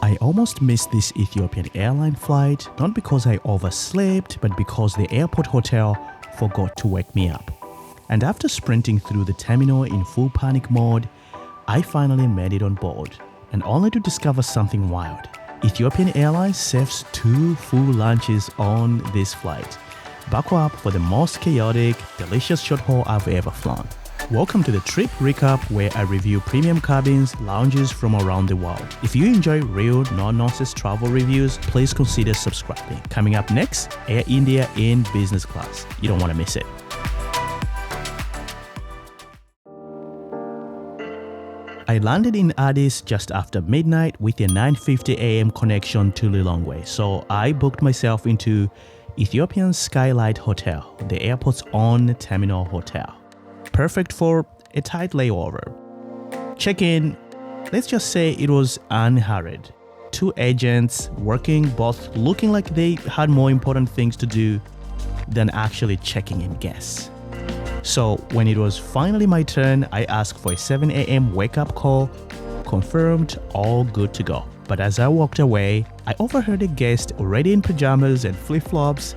I almost missed this Ethiopian airline flight, not because I overslept, but because the airport hotel forgot to wake me up. And after sprinting through the terminal in full panic mode, I finally made it on board, and only to discover something wild. Ethiopian Airlines serves 2 full lunches on this flight. Buckle up for the most chaotic, delicious short haul I've ever flown. Welcome to the trip recap, where I review premium cabins, lounges from around the world. If you enjoy real, no-nonsense travel reviews, please consider subscribing. Coming up next, Air India in business class. You don't want to miss it. I landed in Addis just after midnight with a 9:50 a.m. connection to Lilongwe, so I booked myself into Ethiopian Skylight Hotel, the airport's own terminal hotel. Perfect for a tight layover. Check-in, let's just say it was unhurried. 2 agents working, both looking like they had more important things to do than actually checking in guests. So when it was finally my turn, I asked for a 7 a.m. wake-up call, confirmed, all good to go. But as I walked away, I overheard a guest already in pajamas and flip-flops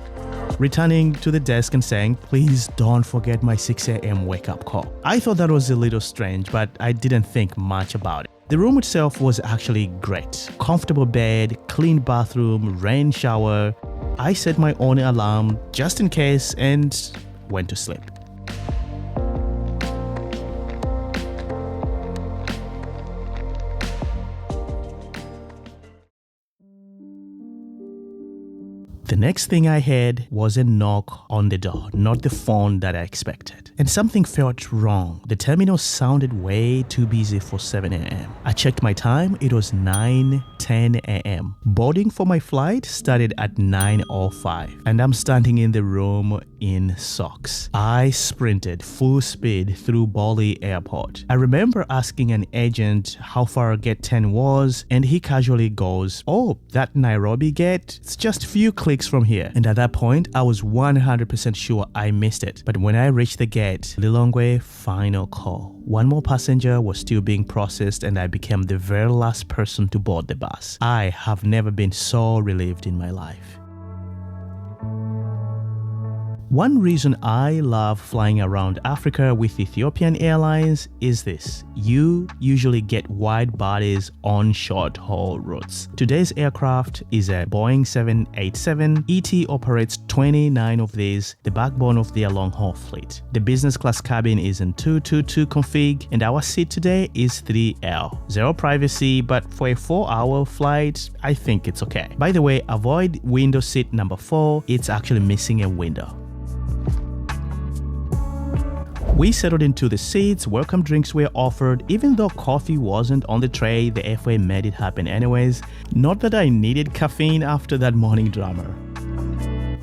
returning to the desk and saying, "Please don't forget my 6 a.m. wake-up call." I thought that was a little strange, but I didn't think much about it. The room itself was actually great. Comfortable bed, clean bathroom, rain shower. I set my own alarm just in case and went to sleep. The next thing I heard was a knock on the door, not the phone that I expected. And something felt wrong. The terminal sounded way too busy for 7 a.m. I checked my time, it was 9:10 a.m. Boarding for my flight started at 9:05, and I'm standing in the room in socks. I sprinted full speed through Bali Airport. I remember asking an agent how far Gate 10 was, and he casually goes, "Oh, that Nairobi gate? It's just a few clicks from here." And at that point, I was 100% sure I missed it. But when I reached the gate, Lilongwe, final call. One more passenger was still being processed, and I became the very last person to board the bus. I have never been so relieved in my life. One reason I love flying around Africa with Ethiopian Airlines is this: you usually get wide bodies on short haul routes. Today's aircraft is a Boeing 787. ET operates 29 of these, the backbone of their long haul fleet. The business class cabin is in 222 config, and our seat today is 3L. Zero privacy, but for a 4-hour flight, I think it's okay. By the way, avoid window seat number 4. It's actually missing a window. We settled into the seats, welcome drinks were offered. Even though coffee wasn't on the tray, the FA made it happen anyways. Not that I needed caffeine after that morning drama.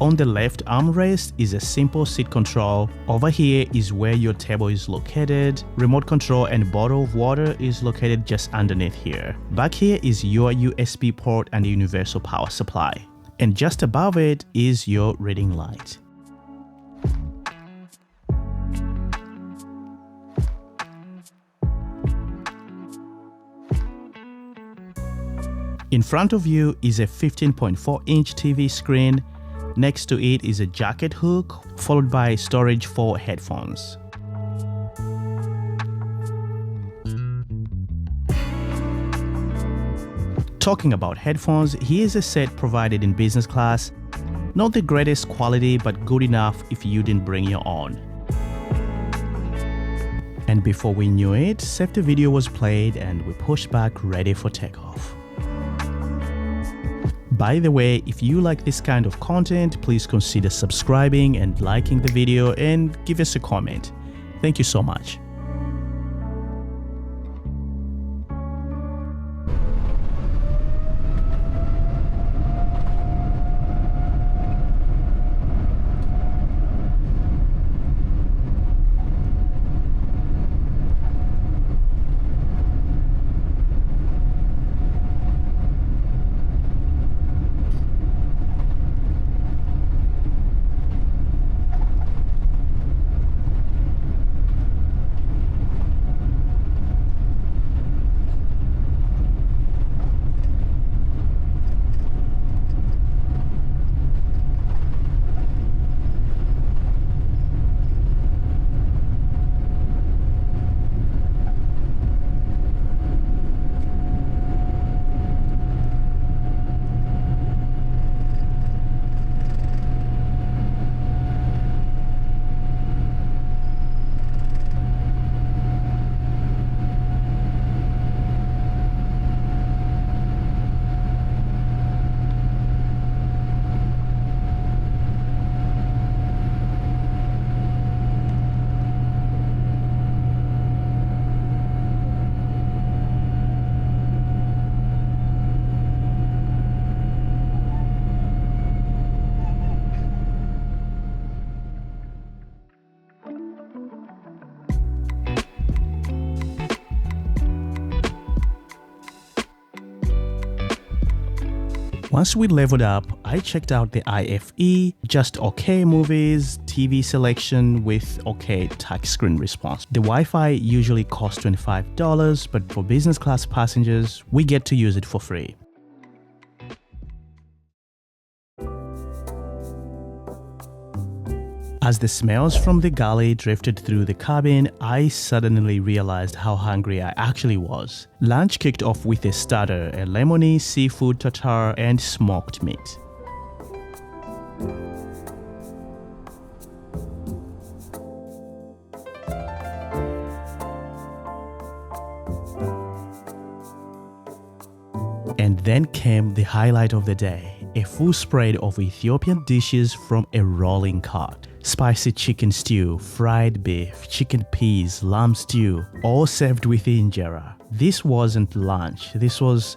On the left armrest is a simple seat control. Over here is where your table is located. Remote control and bottle of water is located just underneath here. Back here is your USB port and universal power supply. And just above it is your reading light. In front of you is a 15.4-inch TV screen. Next to it is a jacket hook, followed by storage for headphones. Talking about headphones, here's a set provided in business class. Not the greatest quality, but good enough if you didn't bring your own. And before we knew it, safety video was played and we pushed back ready for takeoff. By the way, if you like this kind of content, please consider subscribing and liking the video and give us a comment. Thank you so much. Once we leveled up, I checked out the IFE, just okay movies, TV selection with okay touchscreen response. The Wi-Fi usually costs $25, but for business class passengers, we get to use it for free. As the smells from the galley drifted through the cabin, I suddenly realized how hungry I actually was. Lunch kicked off with a starter, a lemony seafood tartare and smoked meat. And then came the highlight of the day, a full spread of Ethiopian dishes from a rolling cart. Spicy chicken stew, fried beef, chicken peas, lamb stew, all served with injera. This wasn't lunch, this was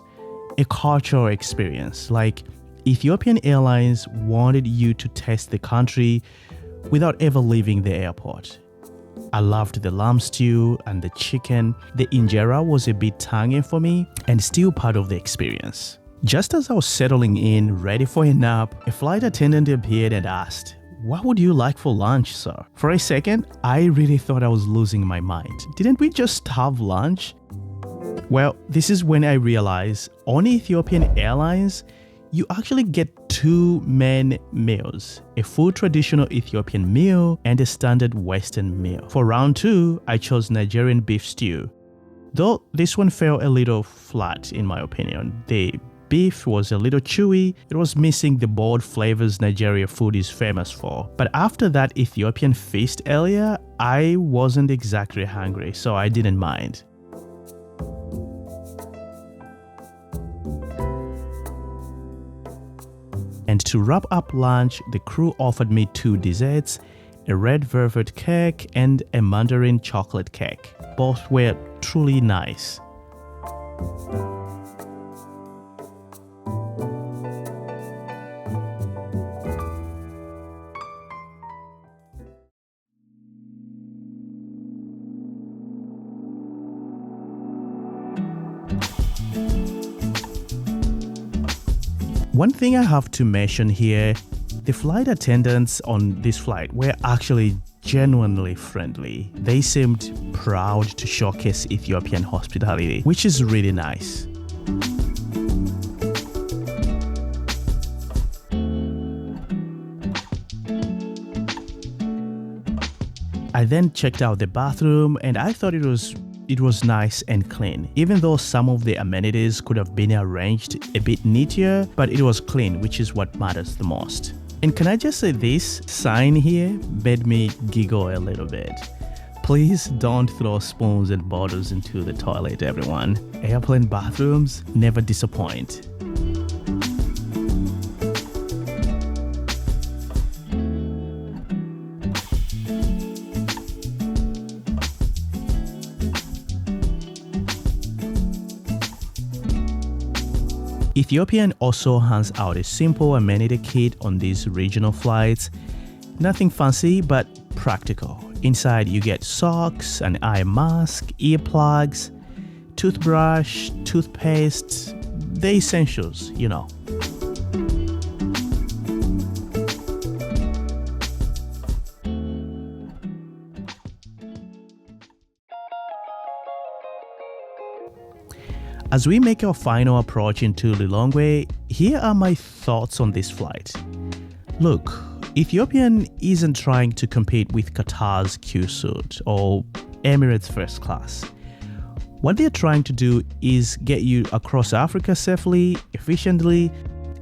a cultural experience. Like, Ethiopian Airlines wanted you to taste the country without ever leaving the airport. I loved the lamb stew and the chicken. The injera was a bit tangy for me and still part of the experience. Just as I was settling in, ready for a nap, a flight attendant appeared and asked, "What would you like for lunch, sir?" For a second, I really thought I was losing my mind. Didn't we just have lunch? Well, this is when I realized on Ethiopian Airlines, you actually get two main meals, a full traditional Ethiopian meal and a standard Western meal. For round 2, I chose Nigerian beef stew. Though this one fell a little flat in my opinion. The beef was a little chewy, it was missing the bold flavors Nigeria food is famous for. But after that Ethiopian feast earlier, I wasn't exactly hungry, so I didn't mind. And to wrap up lunch, the crew offered me 2 desserts, a red velvet cake and a mandarin chocolate cake. Both were truly nice. One thing I have to mention here, the flight attendants on this flight were actually genuinely friendly. They seemed proud to showcase Ethiopian hospitality, which is really nice. I then checked out the bathroom and I thought it was nice and clean, even though some of the amenities could have been arranged a bit neater, but it was clean, which is what matters the most. And can I just say, this sign here made me giggle a little bit. Please don't throw spoons and bottles into the toilet, everyone. Airplane bathrooms never disappoint. Ethiopian also hands out a simple amenity kit on these regional flights. Nothing fancy, but practical. Inside you get socks, an eye mask, earplugs, toothbrush, toothpaste, the essentials, you know. As we make our final approach into Lilongwe, here are my thoughts on this flight. Look, Ethiopian isn't trying to compete with Qatar's Q-Suit or Emirates First Class. What they're trying to do is get you across Africa safely, efficiently,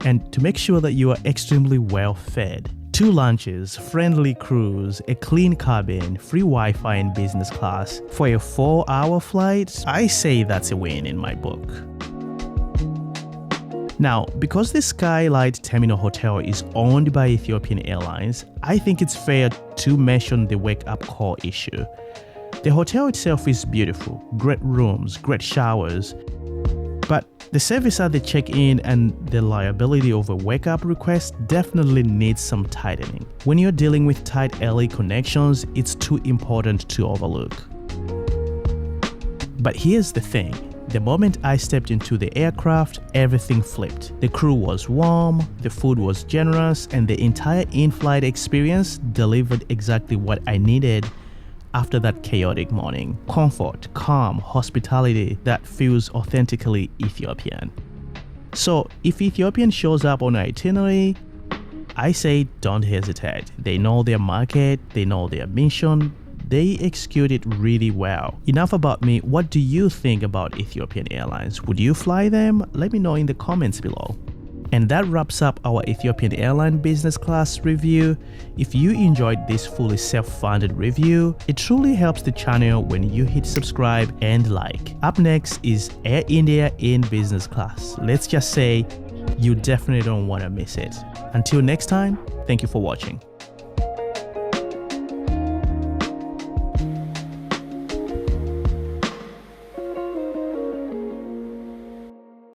and to make sure that you are extremely well fed. 2 lunches, friendly crews, a clean cabin, free Wi-Fi in business class. For a 4-hour flight, I say that's a win in my book. Now, because the Skylight Terminal Hotel is owned by Ethiopian Airlines, I think it's fair to mention the wake-up call issue. The hotel itself is beautiful, great rooms, great showers, but the service at the check-in and the liability of a wake-up request definitely needs some tightening. When you're dealing with tight early connections, it's too important to overlook. But here's the thing, The moment I stepped into the aircraft, everything flipped. The crew was warm, the food was generous, and the entire in-flight experience delivered exactly what I needed after that chaotic morning. Comfort, calm, hospitality that feels authentically Ethiopian. So if Ethiopian shows up on an itinerary, I say don't hesitate. They know their market, they know their mission, they execute it really well. Enough about me. What do you think about Ethiopian Airlines? Would you fly them? Let me know in the comments below. And that wraps up our Ethiopian Airline Business Class review. If you enjoyed this fully self-funded review, it truly helps the channel when you hit subscribe and like. Up next is Air India in Business Class. Let's just say you definitely don't want to miss it. Until next time, thank you for watching.